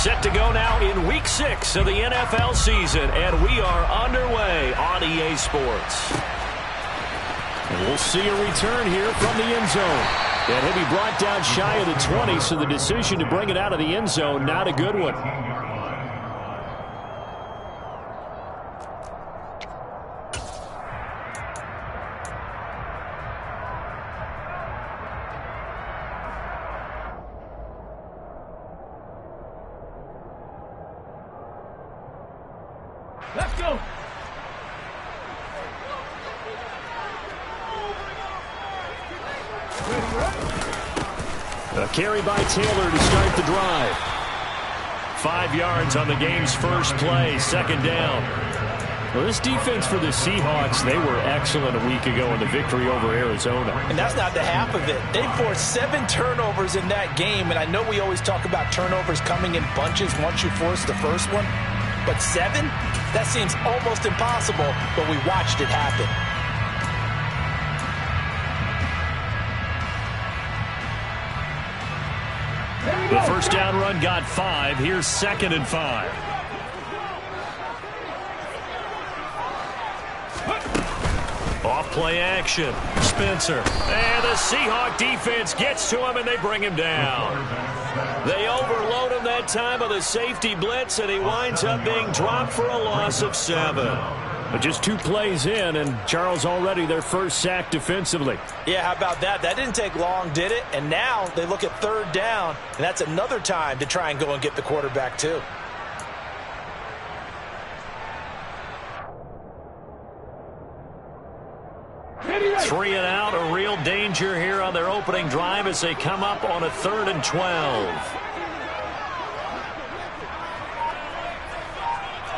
Set to go now in Week 6 of the NFL season, and we are underway on EA Sports. And we'll see a return here from the end zone. And he'll be brought down shy of the 20, so the decision to bring it out of the end zone, not a good one. Let's go. A carry by Taylor to start the drive. 5 yards on the game's first play, second down. Well, this defense for the Seahawks, they were excellent a week ago in the victory over Arizona. And that's not the half of it. They forced 7 turnovers in that game, and I know we always talk about turnovers coming in bunches once you force the first one. But 7? That seems almost impossible, but we watched it happen. The first down run got 5. Here's 2nd and 5. Off play action. Spencer. And the Seahawk defense gets to him, and they bring him down. They overload him that time with a safety blitz, and he winds up being dropped for a loss of 7. But just 2 plays in, and Charles already their first sack defensively. Yeah, how about that? That didn't take long, did it? And now they look at 3rd down, and that's another time to try and go and get the quarterback too. Three and out, a real danger here on their opening drive as they come up on a 3rd and 12.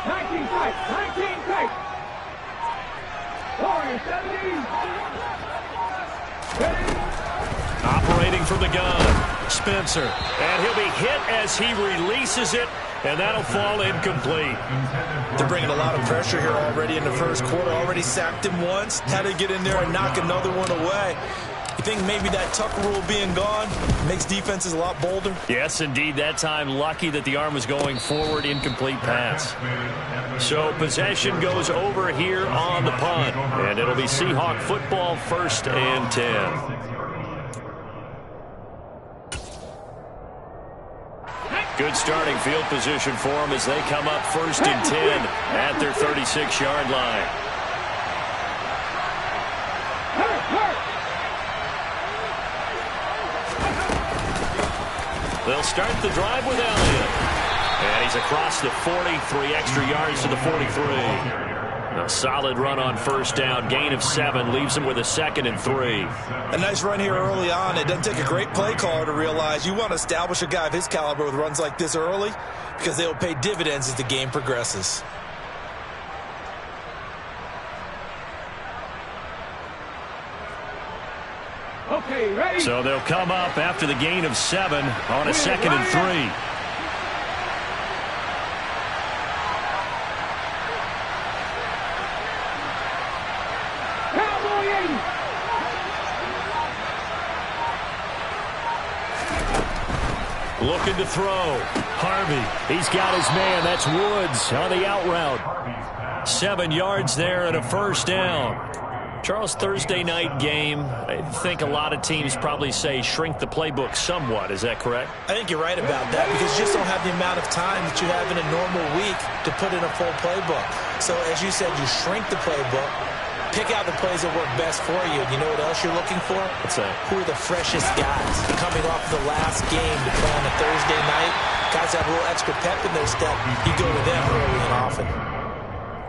19 tight, 19 tight. Warrior 70. Operating from the gun, Spencer. And he'll be hit as he releases it, and that'll fall incomplete. They're bringing a lot of pressure here already in the first quarter. Already sacked him once. Had to get in there and knock another one away. You think maybe that tuck rule being gone makes defenses a lot bolder? Yes, indeed. That time lucky that the arm was going forward. Incomplete pass. So possession goes over here on the punt. And it'll be Seahawk football, 1st and 10. Good starting field position for them as they come up 1st and 10 at their 36-yard line. They'll start the drive with Elliott. And he's across the 40, 3 extra yards to the 43. A solid run on 1st down. Gain of 7 leaves him with a 2nd and 3. A nice run here early on. It doesn't take a great play caller to realize you want to establish a guy of his caliber with runs like this early because they will pay dividends as the game progresses. Okay, ready? So they'll come up after the gain of 7 on a 2nd and 3. Looking to throw. Harvey. He's got his man. That's Woods on the out route. 7 yards there and a 1st down. Charles, Thursday night game, I think a lot of teams probably say shrink the playbook somewhat. Is that correct? I think you're right about that because you just don't have the amount of time that you have in a normal week to put in a full playbook. So as you said, you shrink the playbook, pick out the plays that work best for you. You know what else you're looking for? What's that? Who are the freshest guys coming off the last game to play on a Thursday night? Guys have a little extra pep in their step. You go to them early and often.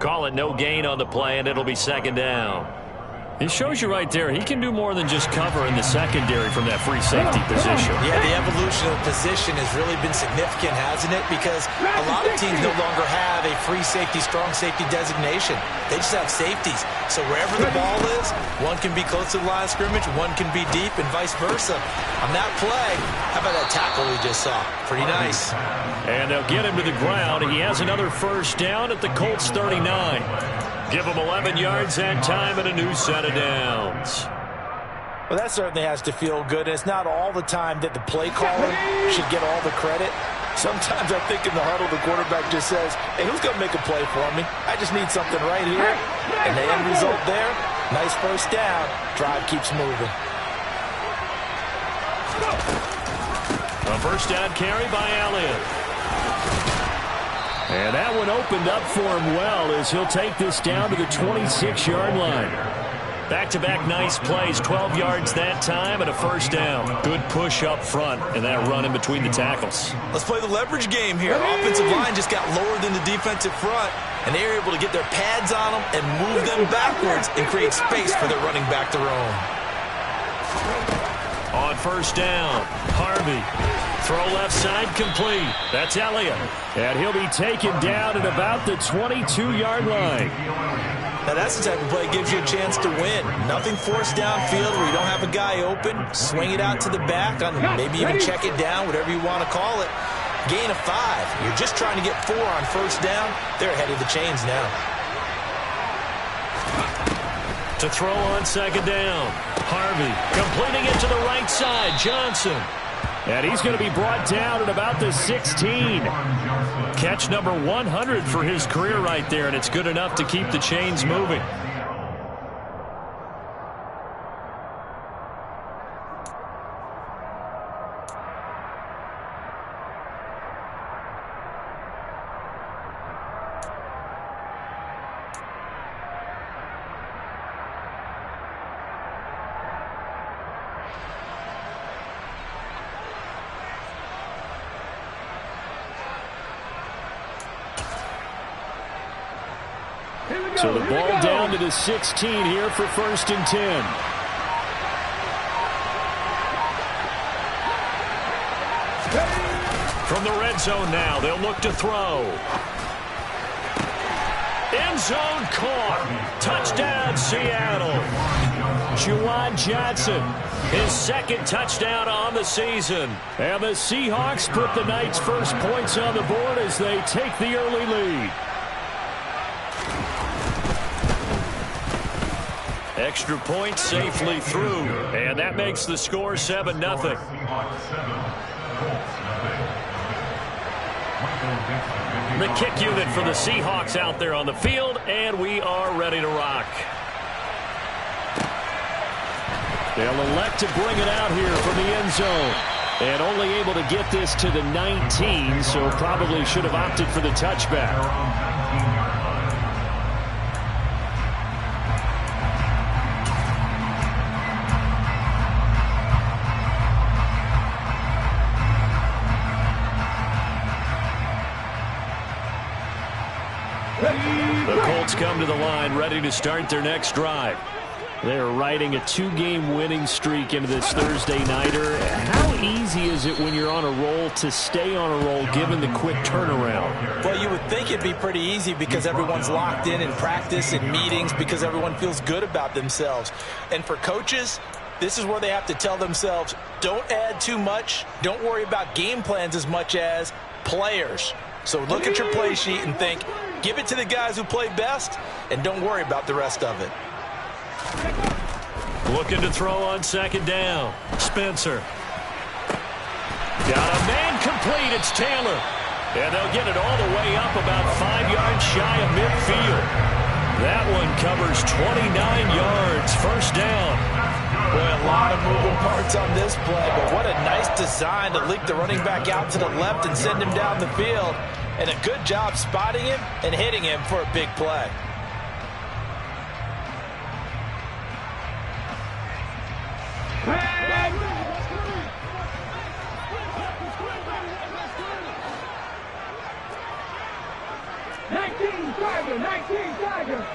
Call it no gain on the play, and it'll be 2nd down. It shows you right there, he can do more than just cover in the secondary from that free safety position. Yeah, the evolution of position has really been significant, hasn't it? Because a lot of teams no longer have a free safety, strong safety designation. They just have safeties. So wherever the ball is, one can be close to the line of scrimmage, one can be deep, and vice versa. On that play, how about that tackle we just saw? Pretty nice. And they'll get him to the ground. He has another 1st down at the Colts 39. Give him 11 yards that time and a new set of downs. Well, that certainly has to feel good. And it's not all the time that the play caller should get all the credit. Sometimes I think in the huddle, the quarterback just says, hey, who's going to make a play for me? I just need something right here. And the end result there, nice first down. Drive keeps moving. A first down carry by Elliott. And that one opened up for him well as he'll take this down to the 26-yard line. Back-to-back nice plays, 12 yards that time and a first down. Good push up front and that run in between the tackles. Let's play the leverage game here. Offensive line just got lower than the defensive front, and they were able to get their pads on them and move them backwards and create space for their running back to roam. On first down, Harvey. Throw left side complete. That's Elliott. And he'll be taken down at about the 22-yard line. Now that's the type of play that gives you a chance to win. Nothing forced downfield where you don't have a guy open. Swing it out to the back, on maybe even check it down, whatever you want to call it. Gain of 5. You're just trying to get 4 on first down. They're ahead of the chains now. To throw on second down. Harvey completing it to the right side. Johnson. And he's going to be brought down at about the 16. Catch number 100 for his career right there, and it's good enough to keep the chains moving. So the ball down to the 16 here for 1st and 10. From the red zone now, they'll look to throw. End zone caught. Touchdown, Seattle. Juwan Johnson, his 2nd touchdown on the season. And the Seahawks put the Knights' first points on the board as they take the early lead. Extra point safely through, and that makes the score 7-0. The kick unit for the Seahawks out there on the field, and we are ready to rock. They'll elect to bring it out here from the end zone. And only able to get this to the 19, so probably should have opted for the touchback. The Colts come to the line ready to start their next drive. They're riding a 2-game winning streak into this Thursday nighter. How easy is it when you're on a roll to stay on a roll given the quick turnaround? Well, you would think it'd be pretty easy because everyone's locked in practice and meetings because everyone feels good about themselves. And for coaches, this is where they have to tell themselves, don't add too much. Don't worry about game plans as much as players. So look at your play sheet and think, give it to the guys who play best, and don't worry about the rest of it. Looking to throw on second down. Spencer. Got a man complete. It's Taylor. And they'll get it all the way up about 5 yards shy of midfield. That one covers 29 yards. First down. Boy, a lot of moving parts on this play, but what a nice design to leak the running back out to the left and send him down the field. And a good job spotting him and hitting him for a big play. Tiger.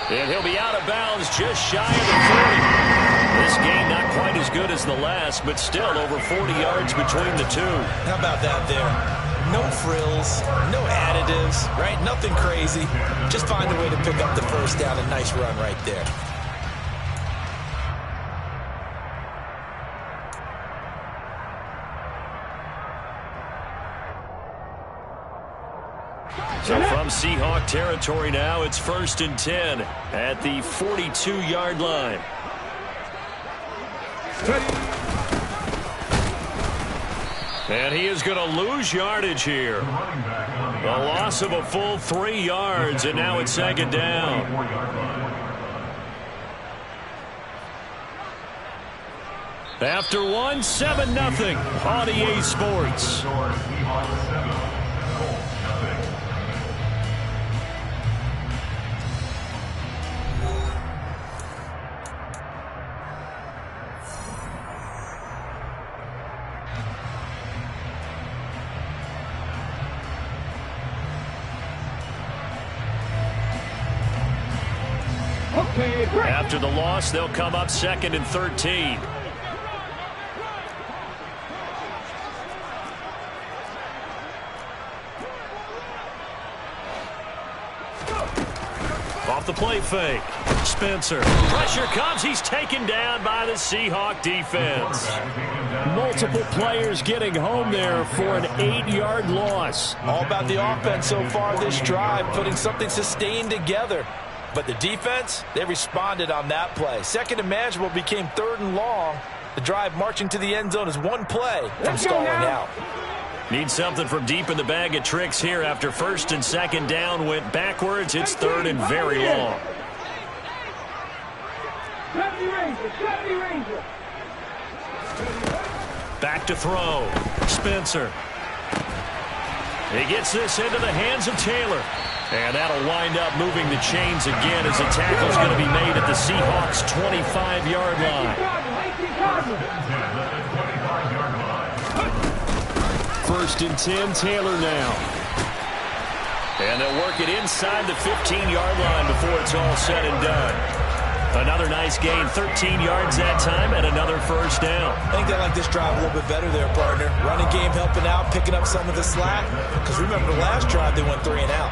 And he'll be out of bounds just shy of the 40. This game not quite as good as the last, but still over 40 yards between the two. How about that there? No frills, no additives, right? Nothing crazy. Just find a way to pick up the first down. A nice run right there. So from Seahawk territory now, it's 1st and 10 at the 42-yard line. And he is going to lose yardage here. A loss of a full 3 yards, and now it's 2nd down. After 7-0 on EA Sports. After the loss, they'll come up 2nd and 13. Off the play fake. Spencer. Pressure comes. He's taken down by the Seahawk defense. Multiple players getting home there for an 8-yard loss. All about the offense so far this drive, putting something sustained together. But the defense, they responded on that play. 2nd and manageable became 3rd and long. The drive marching to the end zone is 1 play from stalling out. Need something from deep in the bag of tricks here after 1st and 2nd down went backwards. It's 3rd and very long. Back to throw. Spencer. He gets this into the hands of Taylor. And that'll wind up moving the chains again as the tackle's going to be made at the Seahawks' 25-yard line. 1st and 10, Taylor now. And they'll work it inside the 15-yard line before it's all said and done. Another nice gain, 13 yards that time, and another 1st down. I think they like this drive a little bit better there, partner. Running game helping out, picking up some of the slack. Because remember, the last drive they went 3 and out.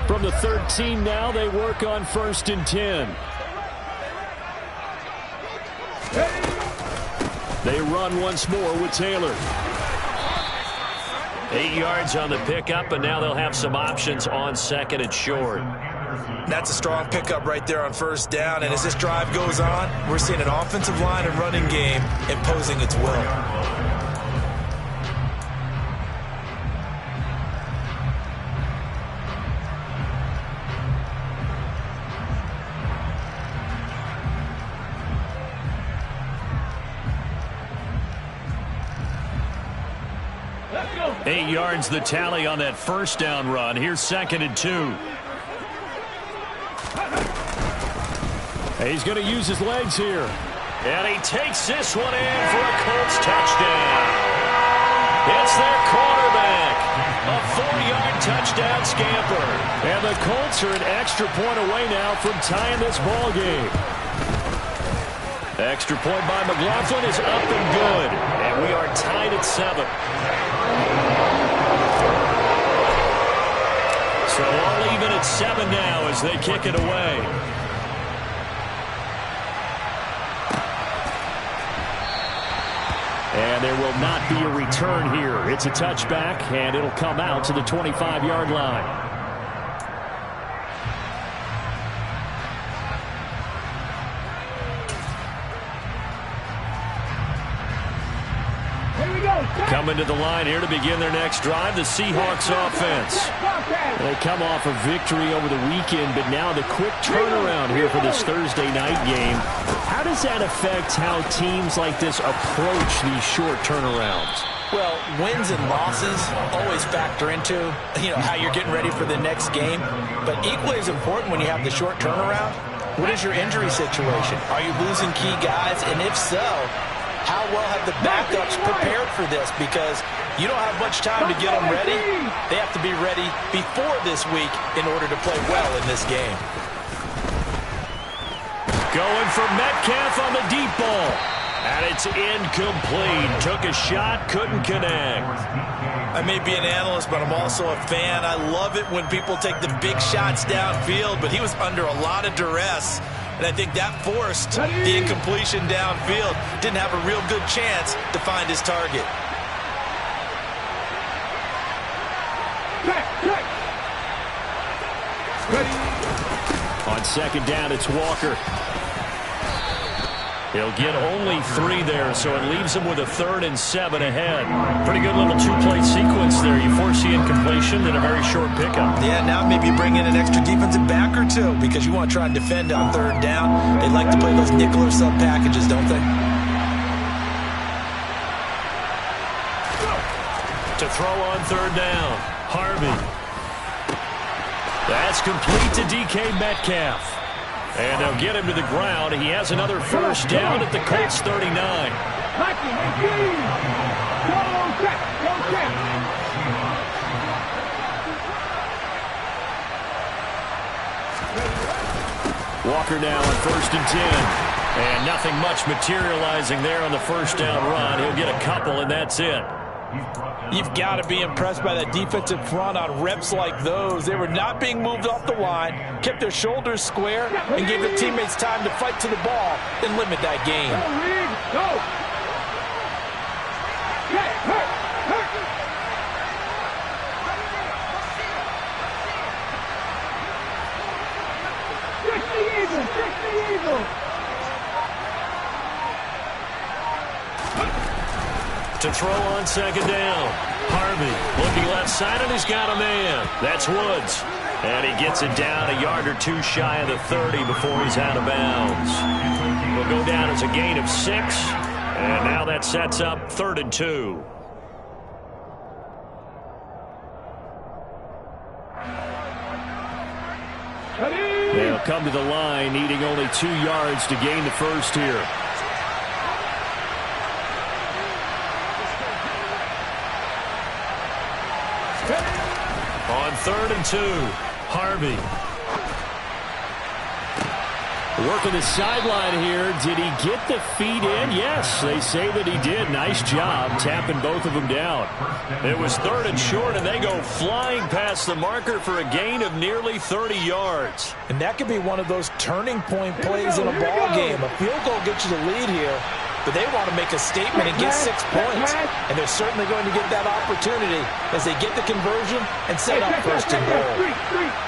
From the 13 now, they work on 1st and 10. They run once more with Taylor. 8 yards on the pickup, and now they'll have some options on 2nd and short. That's a strong pickup right there on 1st down. And as this drive goes on, we're seeing an offensive line and running game imposing its will. Let's go. 8 yards the tally on that 1st down run. Here's 2nd and 2. He's going to use his legs here. And he takes this one in for a Colts touchdown. It's their quarterback. A 4-yard touchdown scamper. And the Colts are an extra point away now from tying this ball game. Extra point by McLaughlin is up and good. And we are tied at 7. So all even at 7 now as they kick it away. And there will not be a return here. It's a touchback, and it'll come out to the 25-yard line. Coming to the line here to begin their next drive, the Seahawks offense. They come off a victory over the weekend, but now the quick turnaround here for this Thursday night game. How does that affect how teams like this approach these short turnarounds? Well, wins and losses always factor into, how you're getting ready for the next game. But equally as important when you have the short turnaround, what is your injury situation? Are you losing key guys? And if so, how well have the backups prepared for this? Because you don't have much time to get them ready. They have to be ready before this week in order to play well in this game. Going for Metcalf on the deep ball. And it's incomplete. Took a shot, couldn't connect. I may be an analyst, but I'm also a fan. I love it when people take the big shots downfield, but he was under a lot of duress. And I think that forced the incompletion downfield. Didn't have a real good chance to find his target. On second down, it's Walker. He'll get only 3 there, so it leaves him with a 3rd and 7 ahead. Pretty good little 2-play sequence there. You force the incompletion and a very short pickup. Yeah, now maybe bring in an extra defensive back or 2 because you want to try and defend on 3rd down. They like to play those nickel or sub packages, don't they? To throw on 3rd down, Harvey. That's complete to DK Metcalf. And they'll get him to the ground. He has another 1st down at the Colts 39. Walker now on 1st and 10. And nothing much materializing there on the 1st down run. He'll get a couple, and that's it. You've got to be impressed by that defensive front on reps like those. They were not being moved off the line, kept their shoulders square, and gave their teammates time to fight to the ball and limit that gain. To throw on 2nd down. Harvey looking left side, and he's got a man. That's Woods. And he gets it down a yard or 2 shy of the 30 before he's out of bounds. He'll go down as a gain of 6. And now that sets up 3rd and 2. They'll come to the line, needing only 2 yards to gain the 1st here. On 3rd and 2, Harvey. Working the sideline here. Did he get the feet in? Yes, they say that he did. Nice job tapping both of them down. It was 3rd and short, and they go flying past the marker for a gain of nearly 30 yards. And that could be one of those turning point plays in a ball game. A field goal gets you the lead here, but they want to make a statement and get 6 points. And they're certainly going to get that opportunity as they get the conversion and set up 1st and goal.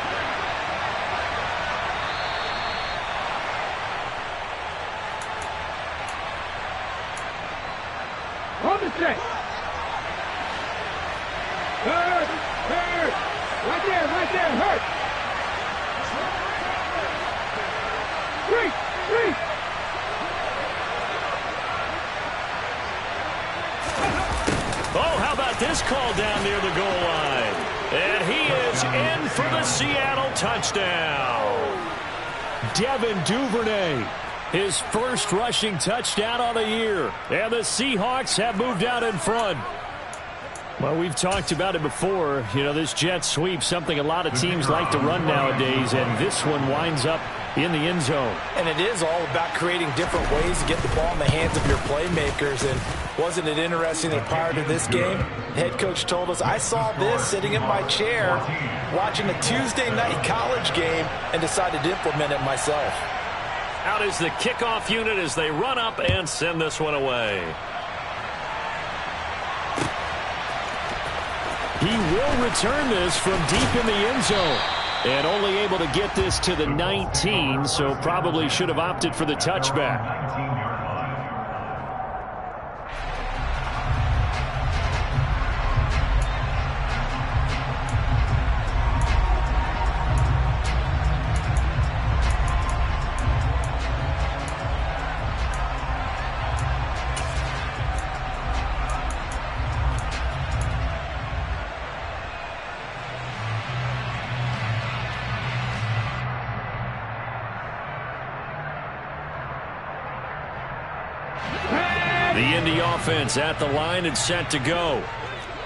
This call down near the goal line. And he is in for the Seattle touchdown. Devin Duvernay, his 1st rushing touchdown on the year. And the Seahawks have moved out in front. Well, we've talked about it before. You know, this jet sweep, something a lot of teams like to run nowadays, and this one winds up in the end zone. And it is all about creating different ways to get the ball in the hands of your playmakers. And wasn't it interesting that prior to this game, the head coach told us, I saw this sitting in my chair watching a Tuesday night college game and decided to implement it myself. Out is the kickoff unit as they run up and send this one away. He will return this from deep in the end zone. And only able to get this to the 19, so probably should have opted for the touchback. The Indy offense at the line and set to go.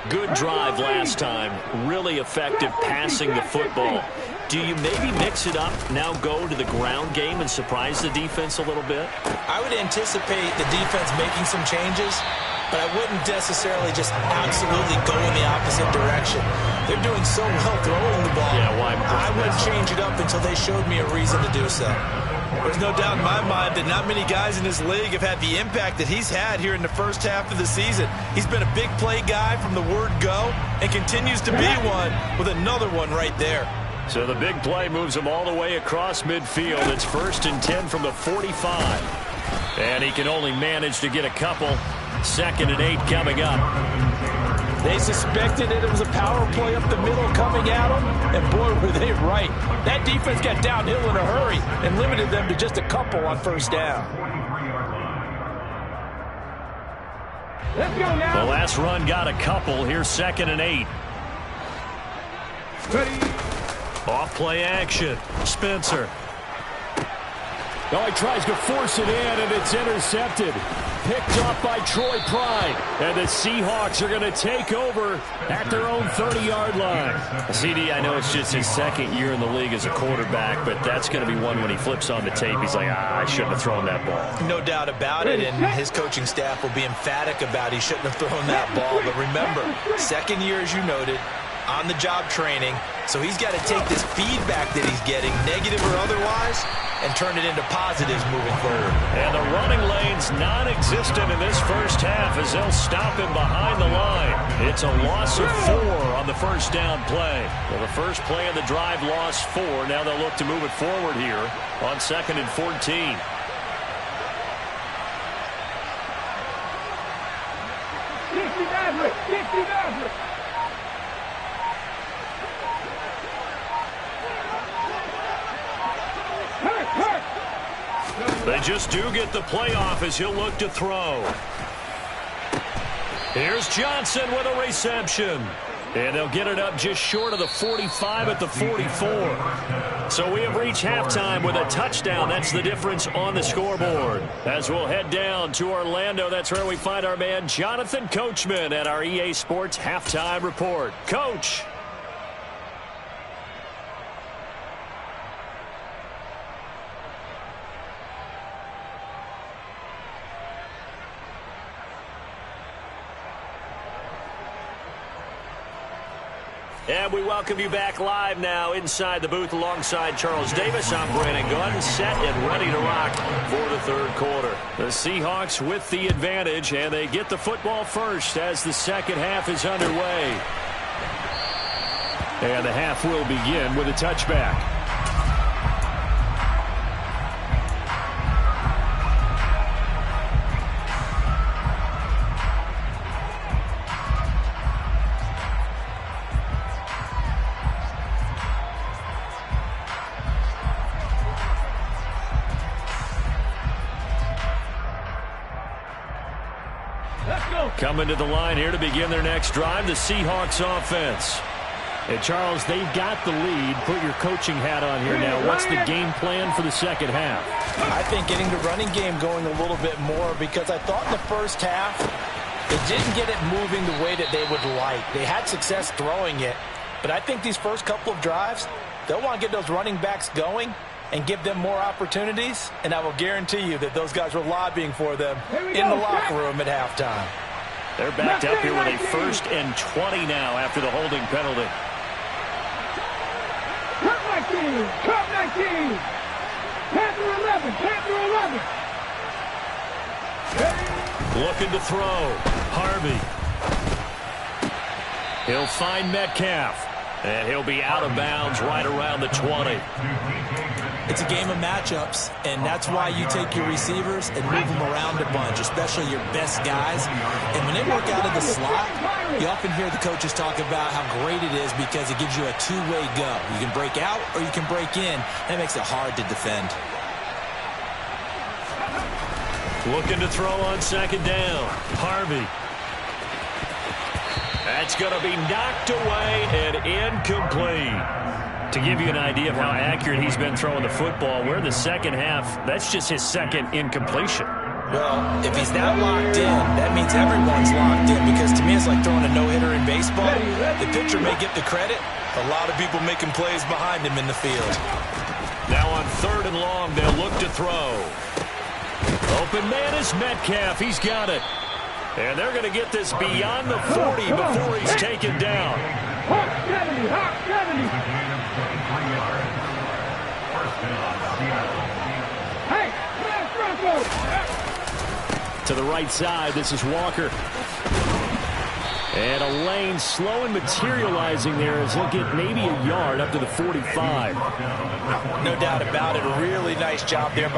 Good drive last time. Really effective passing the football. Do you maybe mix it up, now go to the ground game and surprise the defense a little bit? I would anticipate the defense making some changes, but I wouldn't necessarily just absolutely go in the opposite direction. They're doing so well throwing the ball. Yeah, why? I wouldn't change it up until they showed me a reason to do so. There's no doubt in my mind that not many guys in this league have had the impact that he's had here in the first half of the season. He's been a big play guy from the word go and continues to be one with another one right there. So the big play moves him all the way across midfield. It's 1st and 10 from the 45. And he can only manage to get a couple. 2nd and 8 coming up. They suspected that it was a power play up the middle coming at them, and boy, were they right. That defense got downhill in a hurry and limited them to just a couple on 1st down. Let's go now. The last run got a couple. Here's 2nd and 8. Ready. Off play action. Spencer. Oh, he tries to force it in, and it's intercepted. Picked off by Troy Pride. And the Seahawks are going to take over at their own 30-yard line. CD, I know it's just his 2nd year in the league as a quarterback, but that's going to be one when he flips on the tape. He's like, I shouldn't have thrown that ball. No doubt about it, and his coaching staff will be emphatic about he shouldn't have thrown that ball. But remember, 2nd year, as you noted, on-the-job training, so he's got to take this feedback that he's getting, negative or otherwise, and turn it into positives moving forward. And the running lane's non-existent in this first half as they'll stop him behind the line. It's a loss of 4 on the 1st down play. Well, the first play of the drive lost 4. Now they'll look to move it forward here on 2nd and 14. 60. They just do get the playoff as he'll look to throw. Here's Johnson with a reception. And they'll get it up just short of the 45 at the 44. So we have reached halftime with a touchdown. That's the difference on the scoreboard. As we'll head down to Orlando, that's where we find our man Jonathan Coachman at our EA Sports Halftime Report. Coach. And we welcome you back live now inside the booth alongside Charles Davis. I'm Brandon Gunn, set and ready to rock for the 3rd quarter. The Seahawks with the advantage, and they get the football first as the 2nd half is underway. And the half will begin with a touchback. Coming to the line here to begin their next drive, the Seahawks offense. And Charles, they've got the lead. Put your coaching hat on here now. What's the game plan for the 2nd half? I think getting the running game going a little bit more, because I thought in the first half they didn't get it moving the way that they would like. They had success throwing it, but I think these first couple of drives, they'll want to get those running backs going and give them more opportunities, and I will guarantee you that those guys were lobbying for them in the locker room at halftime. They're backed up here with a 1st and 20 now after the holding penalty. Cut 19. Cut 19. Panther 11. Panther 11. Looking to throw. Harvey. He'll find Metcalf. And he'll be out of bounds right around the 20. It's a game of matchups, and that's why you take your receivers and move them around a bunch, especially your best guys. And when they work out of the slot, you often hear the coaches talk about how great it is because it gives you a two-way go. You can break out or you can break in. That makes it hard to defend. Looking to throw on 2nd down. Harvey. That's going to be knocked away and incomplete. To give you an idea of how accurate he's been throwing the football, we're in the 2nd half. That's just his 2nd incompletion. Well, if he's not locked in, that means everyone's locked in, because to me it's like throwing a no-hitter in baseball. The pitcher may get the credit, a lot of people making plays behind him in the field. Now on 3rd and long, they'll look to throw. Open man is Metcalf. He's got it. And they're going to get this beyond the 40 before he's taken down. Hawk 70, Hawk 70. Hey, flash Bronco. To the right side, this is Walker. And a lane slow and materializing there as he'll get maybe a yard up to the 45. No doubt about it. A really nice job there by